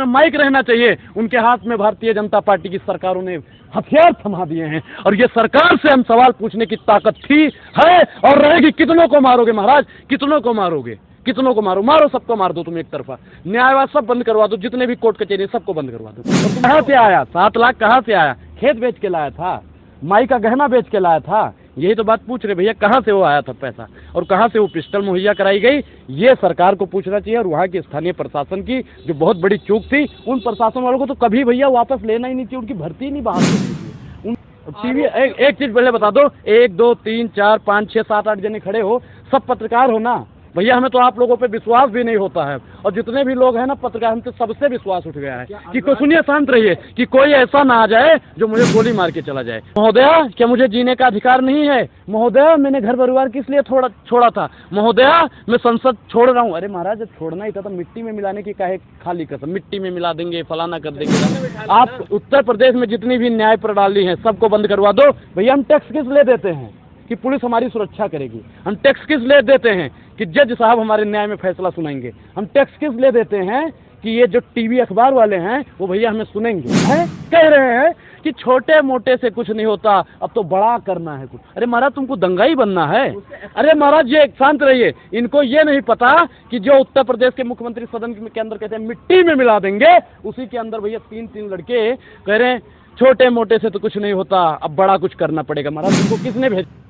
Mic रहना चाहिए, उनके हाथ में भारतीय जनता पार्टी की सरकारों ने हथियार थमा दिए हैं। और ये सरकार से हम सवाल पूछने की ताकत थी, है और रहेगी। कितनों को मारोगे महाराज, कितनों को मारोगे, कितनों को मारो, सबको मार दो तुम एक तरफा। न्यायवाद सब बंद करवा दो, जितने भी कोर्ट कचहरी सबको बंद करवा दो। और तुम कहाँ से आया 7 लाख, कहाँ से आया? खेत बेच के लाया था, माई का गहना बेच के लाया था? यही तो बात पूछ रहे भैया, कहाँ से वो आया था पैसा और कहाँ से वो पिस्टल मुहैया कराई गई? ये सरकार को पूछना चाहिए। और वहाँ के स्थानीय प्रशासन की जो बहुत बड़ी चूक थी, उन प्रशासन वालों को तो कभी भैया वापस लेना ही नहीं चाहिए, उनकी भर्ती नहीं बहाल होनी चाहिए। टीवी एक चीज पहले बता दो, 1 2 3 4 5 6 7 8 जने खड़े हो, सब पत्रकार हो ना भैया? हमें तो आप लोगों पे विश्वास भी नहीं होता है। और जितने भी लोग हैं ना पत्रकार, हमसे सबसे विश्वास उठ गया है कि कोई, सुनिए शांत रहिए, कि कोई ऐसा ना आ जाए जो मुझे गोली मार के चला जाए। महोदया, क्या मुझे जीने का अधिकार नहीं है? महोदया, मैंने घर परिवार किस लिए छोड़ा था? महोदया, मैं संसद छोड़ रहा हूँ। अरे महाराज, जब छोड़ना ही था तो मिट्टी में मिलाने की काहे खाली कसम? मिट्टी में मिला देंगे, फलाना कर देंगे। आप उत्तर प्रदेश में जितनी भी न्याय प्रणाली है सबको बंद करवा दो। भैया, हम टैक्स किस लिए देते हैं कि पुलिस हमारी सुरक्षा करेगी? हम टैक्स किस लिए देते हैं कि जज साहब हमारे न्याय में फैसला सुनाएंगे? हम टैक्स किस लिए देते हैं कि ये जो टीवी अखबार वाले हैं वो भैया हमें सुनेंगे? हैं, कह रहे हैं कि छोटे मोटे से कुछ नहीं होता, अब तो बड़ा करना है कुछ। अरे महाराज, तुमको दंगाई बनना है? अरे महाराज, ये शांत रहिए। इनको ये नहीं पता कि जो उत्तर प्रदेश के मुख्यमंत्री सदन के अंदर कहते हैं मिट्टी में मिला देंगे, उसी के अंदर भैया 3 लड़के कह रहे हैं छोटे मोटे से तो कुछ नहीं होता, अब बड़ा कुछ करना पड़ेगा। महाराज, तुमको किसने भेजा?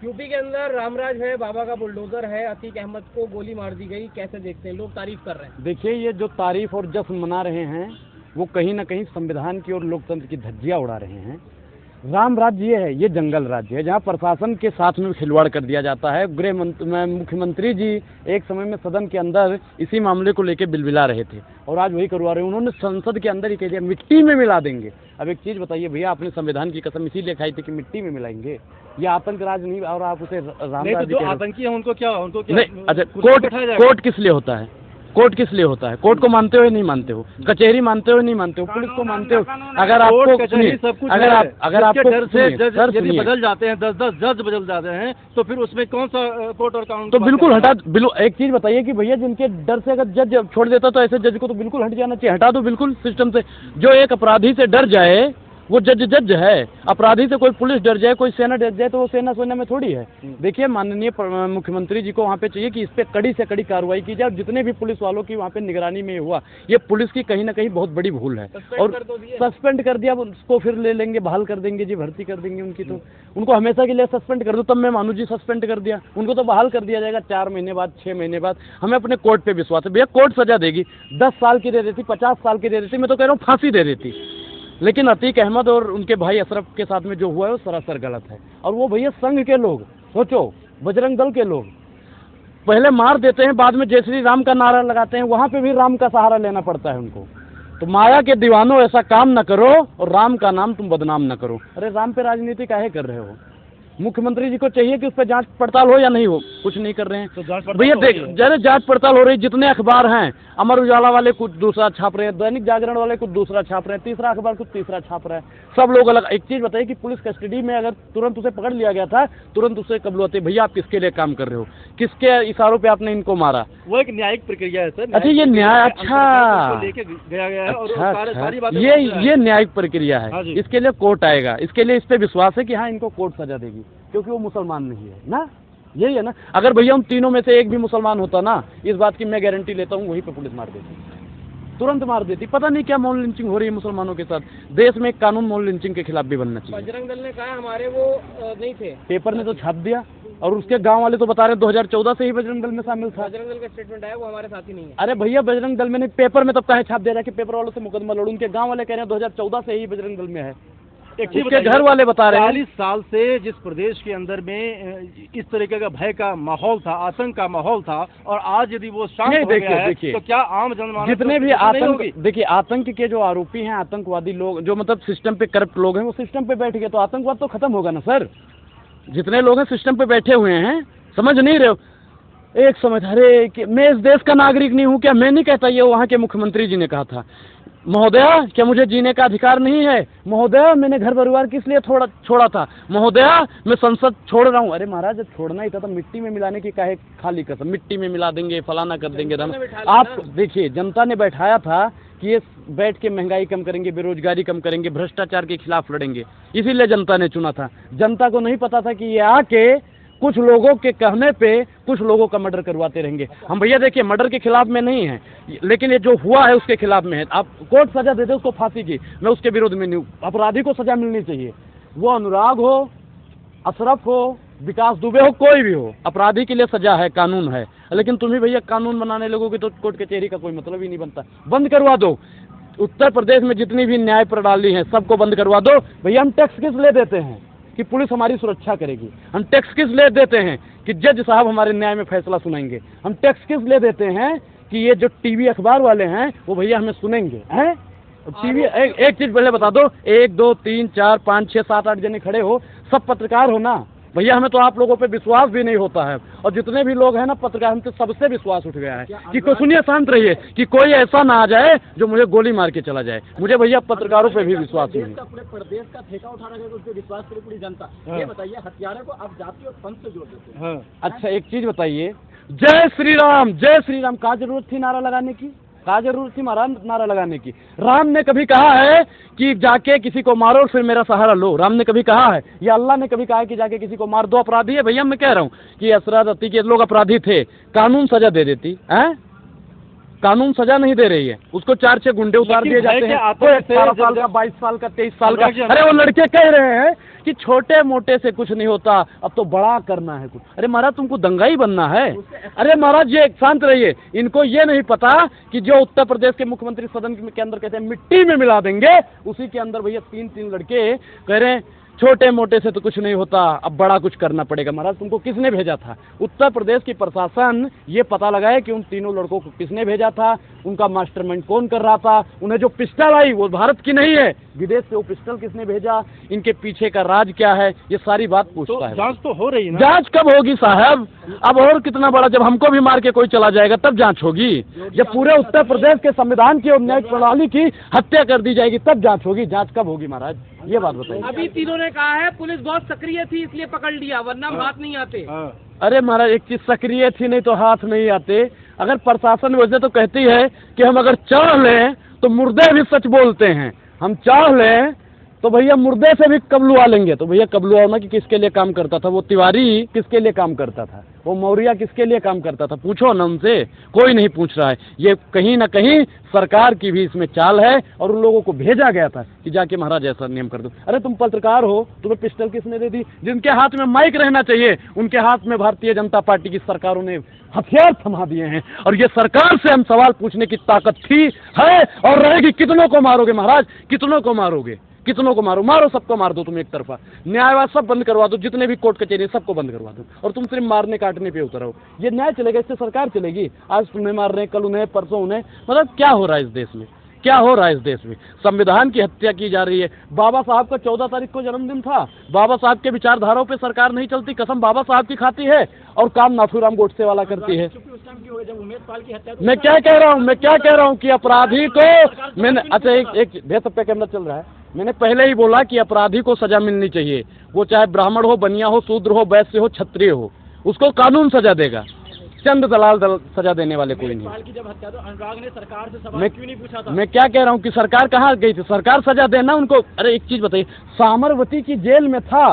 यूपी के अंदर रामराज है, बाबा का बुलडोजर है, अतीक अहमद को गोली मार दी गई, कैसे देखते हैं? लोग तारीफ कर रहे हैं। देखिए, ये जो तारीफ और जश्न मना रहे हैं वो कहीं ना कहीं संविधान की और लोकतंत्र की धज्जियां उड़ा रहे हैं। राम राज्य ये है, ये जंगल राज्य है जहाँ प्रशासन के साथ में खिलवाड़ कर दिया जाता है। मुख्यमंत्री जी एक समय में सदन के अंदर इसी मामले को लेकर बिलबिला रहे थे और आज वही करवा रहे हैं। उन्होंने संसद के अंदर ही कह दिया मिट्टी में मिला देंगे। अब एक चीज़ बताइए भैया, आपने संविधान की कसम इसीलिए खाई थी कि मिट्टी में मिलाएंगे? ये आतंक राज नहीं, और आप उसे राम राज्य? जो आतंकी है उनको क्या नहीं, अच्छा, कोर्ट किस लिए होता है? कोर्ट किस लिए होता है? कोर्ट को मानते हो या नहीं मानते हो? कचहरी मानते हो नहीं मानते हो? पुलिस को मानते हो? अगर आपको अगर आपको डर से यदि बदल जाते हैं, 10-10 जज बदल जाते हैं, तो फिर उसमें कौन सा कोर्ट और कानून? तो बिल्कुल हटा। एक चीज बताइए कि भैया, जिनके डर से अगर जज छोड़ देता तो ऐसे जज को तो बिल्कुल हट जाना चाहिए। हटा दो बिल्कुल सिस्टम से। जो एक अपराधी से डर जाए वो जज है। अपराधी से कोई पुलिस डर जाए, कोई सेना डर जाए, तो वो सेना सोना में थोड़ी है। देखिए, माननीय मुख्यमंत्री जी को वहाँ पे चाहिए कि इस पे कड़ी से कड़ी कार्रवाई की जाए। जितने भी पुलिस वालों की वहाँ पे निगरानी में हुआ, ये पुलिस की कहीं ना कहीं बहुत बड़ी भूल है। और सस्पेंड कर दिया, उसको फिर ले लेंगे, बहाल कर देंगे जी, भर्ती कर देंगे उनकी। तो उनको हमेशा के लिए सस्पेंड कर दो, तब मैं मानू जी सस्पेंड कर दिया, उनको तो बहाल कर दिया जाएगा 4 महीने बाद, 6 महीने बाद। हमें अपने कोर्ट पे विश्वास है भैया। कोर्ट सजा देगी, 10 साल की दे देती, 50 साल की दे देती, मैं तो कह रहा हूँ फांसी दे देती। लेकिन अतीक अहमद और उनके भाई अशरफ के साथ में जो हुआ है वो सरासर गलत है। और वो भैया संघ के लोग, सोचो, बजरंग दल के लोग पहले मार देते हैं, बाद में जय श्री राम का नारा लगाते हैं, वहाँ पे भी राम का सहारा लेना पड़ता है उनको। तो माया के दीवानों, ऐसा काम न करो और राम का नाम तुम बदनाम न करो। अरे राम पे राजनीति काहे कर रहे हो? मुख्यमंत्री जी को चाहिए कि उस पर जांच पड़ताल हो या नहीं हो, कुछ नहीं कर रहे हैं। तो भैया देख, जरा जांच पड़ताल हो रही। जितने अखबार हैं, अमर उजाला वाले कुछ दूसरा छाप रहे हैं, दैनिक जागरण वाले कुछ दूसरा छाप रहे हैं, तीसरा अखबार कुछ तीसरा छाप रहा है, सब लोग अलग। एक चीज बताइए कि पुलिस कस्टडी में अगर तुरंत उसे पकड़ लिया गया था, तुरंत उसे कब बुलाते? भैया, आप किसके लिए काम कर रहे हो? किसके इशारों पे आपने इनको मारा? वो एक न्यायिक प्रक्रिया है सर। अच्छा, ये न्याय, अच्छा, गया है और सारी बातें ये न्यायिक प्रक्रिया है। इसके लिए कोर्ट आएगा, इसके लिए इस पे विश्वास है कि हाँ, इनको कोर्ट सजा देगी, क्योंकि वो मुसलमान नहीं है ना। यही है ना। अगर भैया उन तीनों में से एक भी मुसलमान होता ना, इस बात की मैं गारंटी लेता हूँ, वहीं पे पुलिस मार देती, तुरंत मार देती। पता नहीं क्या मॉल लिंचिंग हो रही है मुसलमानों के साथ। देश में एक कानून मॉल लिंचिंग के खिलाफ भी बनना चाहिए। बजरंग दल ने कहा हमारे वो नहीं थे, पेपर ने तो छाप दिया, और उसके गांव वाले तो बता रहे 2014 से ही बजरंग दल में शामिल था। बजरंग दल का स्टेटमेंट आया, वो हमारे साथ ही नहीं है। अरे भैया, बजरंग दल में नहीं, पेपर में तब कहे छाप दिया जाए कि पेपर वालों से मुकदमा लड़ूं? उनके गांव वाले कह रहे हैं 2014 से ही बजरंग दल में है। उसके घर वाले बता रहे हैं 40 साल से जिस प्रदेश के अंदर में इस तरीके का भय का माहौल था, आतंक का माहौल था, और आज यदि वो शांत हो गया है, तो क्या आम जनमानस जितने भी आतंक, देखिए, आतंक के जो आरोपी हैं, आतंकवादी लोग, जो मतलब सिस्टम पे करप्ट लोग हैं, वो सिस्टम पे बैठ गए तो आतंकवाद तो खत्म होगा ना सर। जितने लोग हैं सिस्टम पे बैठे हुए हैं, समझ नहीं रहे हो? एक समझ, अरे मैं इस देश का नागरिक नहीं हूँ क्या? मैं नहीं कहता, ये वहाँ के मुख्यमंत्री जी ने कहा था। महोदया क्या मुझे जीने का अधिकार नहीं है? महोदया मैंने घर परिवार किस लिए छोड़ा था? महोदया मैं संसद छोड़ रहा हूँ। अरे महाराज जब छोड़ना ही था तो मिट्टी में मिलाने की काहे खाली कसम? मिट्टी में मिला देंगे, फलाना कर देंगे। आप देखिए जनता ने बैठाया था कि ये बैठ के महंगाई कम करेंगे, बेरोजगारी कम करेंगे, भ्रष्टाचार के खिलाफ लड़ेंगे, इसीलिए जनता ने चुना था। जनता को नहीं पता था कि ये आके कुछ लोगों के कहने पे कुछ लोगों का मर्डर करवाते रहेंगे। हम भैया देखिए मर्डर के खिलाफ में नहीं है, लेकिन ये जो हुआ है उसके खिलाफ में है। आप कोर्ट सजा दे दे उसको फांसी की, मैं उसके विरोध में नहीं हूँ। अपराधी को सजा मिलनी चाहिए, वो अनुराग हो, अशरफ हो, विकास दुबे हो, कोई भी हो, अपराधी के लिए सजा है, कानून है। लेकिन तुम्हें भैया कानून बनाने लोगों की तो कोर्ट कचहरी का कोई मतलब ही नहीं बनता। बंद करवा दो, उत्तर प्रदेश में जितनी भी न्याय प्रणाली है सबको बंद करवा दो। भैया हम टैक्स किस ले देते हैं कि पुलिस हमारी सुरक्षा करेगी? हम टैक्स किस ले देते हैं कि जज साहब हमारे न्याय में फैसला सुनाएंगे? हम टैक्स किस ले देते हैं कि ये जो टीवी अखबार वाले हैं वो भैया हमें सुनेंगे? हैं टीवी एक चीज पहले बता दो, 1 2 3 4 5 6 7 8 जने खड़े हो, सब पत्रकार हो ना भैया? हमें तो आप लोगों पे विश्वास भी नहीं होता है, और जितने भी लोग हैं ना पत्रकार, हमसे सबसे विश्वास उठ गया है कि कोई, सुनिए शांत रहिए, कि कोई ऐसा ना आ जाए जो मुझे गोली मार के चला जाए। मुझे भैया पत्रकारों पे भी विश्वास नहीं है। पूरे प्रदेश का ठेका उठा रहा है, उस पर विश्वास करे पूरी जनता। ये बताइए हत्यारे को आप जाति और पंथ से जोड़ देते हैं। अच्छा एक चीज बताइए, जय श्री राम का जरूरत थी नारा लगाने की? का जरूरत थी महाराज नारा लगाने की? राम ने कभी कहा है कि जाके किसी को मारो और फिर मेरा सहारा लो? राम ने कभी कहा है? या अल्लाह ने कभी कहा है कि जाके किसी को मार दो? अपराधी है भैया, मैं कह रहा हूँ कि असरात अती के लोग अपराधी थे, कानून सजा दे देती है, कानून सजा नहीं दे रही है, उसको 4-6 गुंडे उतार दिए जाते हैं। कोई 18 साल का, 22 साल का, 23 साल का, अरे वो लड़के कह रहे हैं कि छोटे मोटे से कुछ नहीं होता, अब तो बड़ा करना है कुछ। अरे महाराज तुमको दंगाई बनना है? अरे महाराज ये शांत रहिए, इनको ये नहीं पता कि जो उत्तर प्रदेश के मुख्यमंत्री सदन के अंदर कहते हैं मिट्टी में मिला देंगे, उसी के अंदर भैया 3-3 लड़के कह रहे हैं छोटे मोटे से तो कुछ नहीं होता, अब बड़ा कुछ करना पड़ेगा। महाराज तुमको किसने भेजा था? उत्तर प्रदेश की प्रशासन ये पता लगाए कि उन तीनों लड़कों को किसने भेजा था, उनका मास्टरमाइंड कौन कर रहा था, उन्हें जो पिस्टल आई वो भारत की नहीं है, विदेश से वो पिस्टल किसने भेजा, इनके पीछे का राज क्या है, ये सारी बात पूछता है। जांच तो हो रही है ना? जांच कब होगी साहब? अब और कितना बड़ा, जब हमको भी मार के कोई चला जाएगा तब जांच होगी। जब पूरे उत्तर प्रदेश के संविधान की और न्याय प्रणाली की हत्या कर दी जाएगी तब जांच होगी। जांच कब होगी महाराज, ये बात बताइए। अभी तीनों ने कहा है पुलिस बहुत सक्रिय थी इसलिए पकड़ लिया, वरना हाथ नहीं आते। अरे महाराज एक चीज, सक्रिय थी नहीं तो हाथ नहीं आते। अगर प्रशासन वैसे तो कहती है कि हम अगर चाह लें तो मुर्दे भी सच बोलते हैं, हम चाह लें तो भैया मुर्दे से भी कबलुआ लेंगे। तो भैया कबलुआ होना कि किसके लिए काम करता था? वो तिवारी किसके लिए काम करता था? वो मौर्य किसके लिए काम करता था? पूछो ना उनसे, कोई नहीं पूछ रहा है। ये कहीं ना कहीं सरकार की भी इसमें चाल है, और उन लोगों को भेजा गया था कि जाके महाराज ऐसा नियम कर दो। अरे तुम पत्रकार हो, तुम्हें पिस्टल किसने दे दी? जिनके हाथ में माइक रहना चाहिए उनके हाथ में भारतीय जनता पार्टी की सरकारों ने हथियार थमा दिए हैं, और ये सरकार से हम सवाल पूछने की ताकत थी, है और रहेगी। कितनों को मारोगे महाराज, कितनों को मारोगे? कितनों को मारो, सबको मार दो तुम एक तरफा। न्यायवाद सब बंद करवा दो, जितने भी कोर्ट कचहरी सबको बंद करवा दो, और तुम सिर्फ मारने काटने पे उतर हो। ये न्याय चलेगा? इससे सरकार चलेगी? आज तुम्हें मार रहे हैं, कल उन्हें, परसों उन्हें, मतलब क्या हो रहा है इस देश में? क्या हो रहा है इस देश में? संविधान की हत्या की जा रही है। बाबा साहब का 14 तारीख को जन्मदिन था, बाबा साहब के विचारधाराओं पे सरकार नहीं चलती, कसम बाबा साहब की खाती है, और काम नाथूराम गोडसे वाला करती है। मैं क्या कह रहा हूँ कि अपराधी को मैंने, अच्छा एक ढेर सब पे कैमरा चल रहा है, मैंने पहले ही बोला कि अपराधी को सजा मिलनी चाहिए, वो चाहे ब्राह्मण हो, बनिया हो, शूद्र हो, वैश्य हो, क्षत्रिय हो, उसको कानून सजा देगा। चंद दलाल सजा देने वाले कोई नहीं। की जब हत्या तो अनुराग ने सरकार से सवाल क्यों नहीं पूछा था? मैं क्या कह रहा हूँ कि सरकार कहाँ गई थी? सरकार सजा देना उनको। अरे एक चीज बताइए, सामरवती की जेल में था,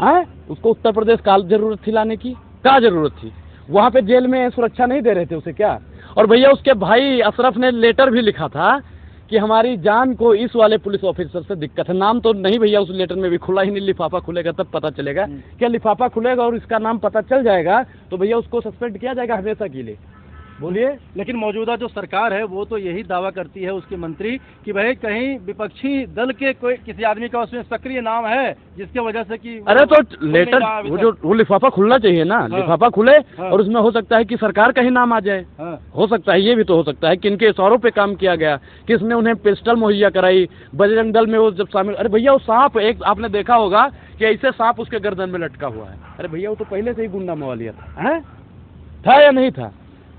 हैं? उसको उत्तर प्रदेश का जरूरत थी लाने की? क्या जरूरत थी? वहाँ पे जेल में सुरक्षा नहीं दे रहे थे उसे क्या? और भैया उसके भाई अशरफ ने लेटर भी लिखा था कि हमारी जान को इस वाले पुलिस ऑफिसर से दिक्कत है। नाम तो नहीं भैया उस लेटर में भी खुला ही नहीं, लिफाफा खुलेगा तब पता चलेगा। क्या लिफाफा खुलेगा और इसका नाम पता चल जाएगा तो भैया उसको सस्पेंड किया जाएगा हमेशा के लिए? बोलिए। लेकिन मौजूदा जो सरकार है वो तो यही दावा करती है, उसके मंत्री, कि भाई कहीं विपक्षी दल के कोई किसी आदमी का उसमें सक्रिय नाम है जिसके वजह से कि अरे तो लेटर वो लिफाफा खुलना चाहिए ना। लिफाफा खुले और उसमें हो सकता है कि सरकार का ही नाम आ जाए। हो सकता है, ये भी तो हो सकता है कि इनके इशारों पे काम किया गया, किसने उन्हें पिस्टल मुहैया कराई, बजरंग दल में वो जब शामिल। अरे भैया वो सांप, एक आपने देखा होगा कि ऐसे सांप उसके गर्दन में लटका हुआ है। अरे भैया वो तो पहले से ही गुंडा मवालिया था या नहीं था?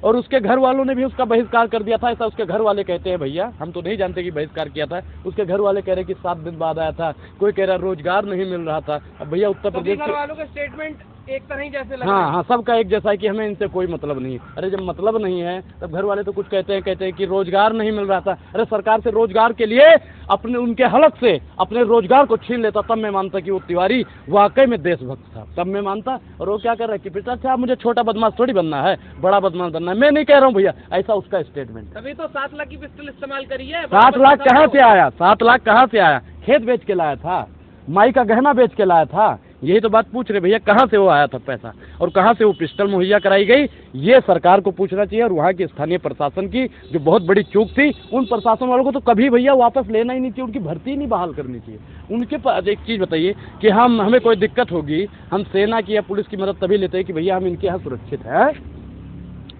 और उसके घर वालों ने भी उसका बहिष्कार कर दिया था, ऐसा उसके घर वाले कहते हैं। भैया हम तो नहीं जानते कि बहिष्कार किया था, उसके घर वाले कह रहे कि 7 दिन बाद आया था, कोई कह रहा रोजगार नहीं मिल रहा था। अब भैया उत्तर प्रदेश घर वालों का स्टेटमेंट एक तरह ही जैसे लग हाँ, सबका एक जैसा है कि हमें इनसे कोई मतलब नहीं है। अरे जब मतलब नहीं है तब घर वाले तो कुछ कहते हैं कि रोजगार नहीं मिल रहा था। अरे सरकार से रोजगार के लिए अपने उनके हलक से अपने रोजगार को छीन लेता, तब मैं मानता कि वो तिवारी वाकई में देशभक्त था, तब मैं मानता। और वो क्या कर रहा है कि बेटा अच्छा मुझे छोटा बदमाश थोड़ी बनना है, बड़ा बदमाश बनना है, मैं नहीं कह रहा हूँ भैया, ऐसा उसका स्टेटमेंट। तभी तो 7 लाख की पिस्टल इस्तेमाल करी है। 7 लाख कहाँ से आया? 7 लाख कहाँ से आया? खेत बेच के लाया था, माई का गहना बेच के लाया था, यही तो बात पूछ रहे भैया, कहाँ से वो आया था पैसा और कहाँ से वो पिस्टल मुहैया कराई गई? ये सरकार को पूछना चाहिए और वहाँ की स्थानीय प्रशासन की जो बहुत बड़ी चूक थी, उन प्रशासन वालों को तो कभी भैया वापस लेना ही नहीं चाहिए, उनकी भर्ती ही नहीं बहाल करनी चाहिए। उनके पास एक चीज़ बताइए कि हमें कोई दिक्कत होगी, हम सेना की या पुलिस की मदद तभी लेते हैं कि भैया हम इनके यहाँ सुरक्षित हैं,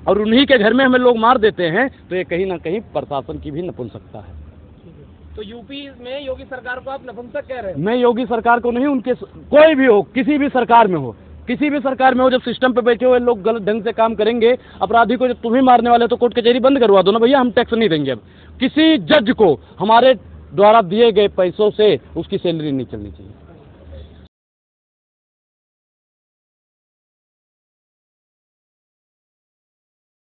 और उन्हीं के घर में हमें लोग मार देते हैं, तो ये कहीं ना कहीं प्रशासन की भी नपुंसकता है। तो यूपी में योगी सरकार को आप नपुंसक कह रहे हैं? मैं योगी सरकार को नहीं, उनके कोई भी हो, किसी भी सरकार में हो, किसी भी सरकार में हो, जब सिस्टम पे बैठे हुए लोग गलत ढंग से काम करेंगे, अपराधी को जब तुम्हें मारने वाले तो कोर्ट कचहरी बंद करवा दो ना भैया, हम टैक्स नहीं देंगे। अब किसी जज को हमारे द्वारा दिए गए पैसों से उसकी सैलरी नहीं चलनी चाहिए।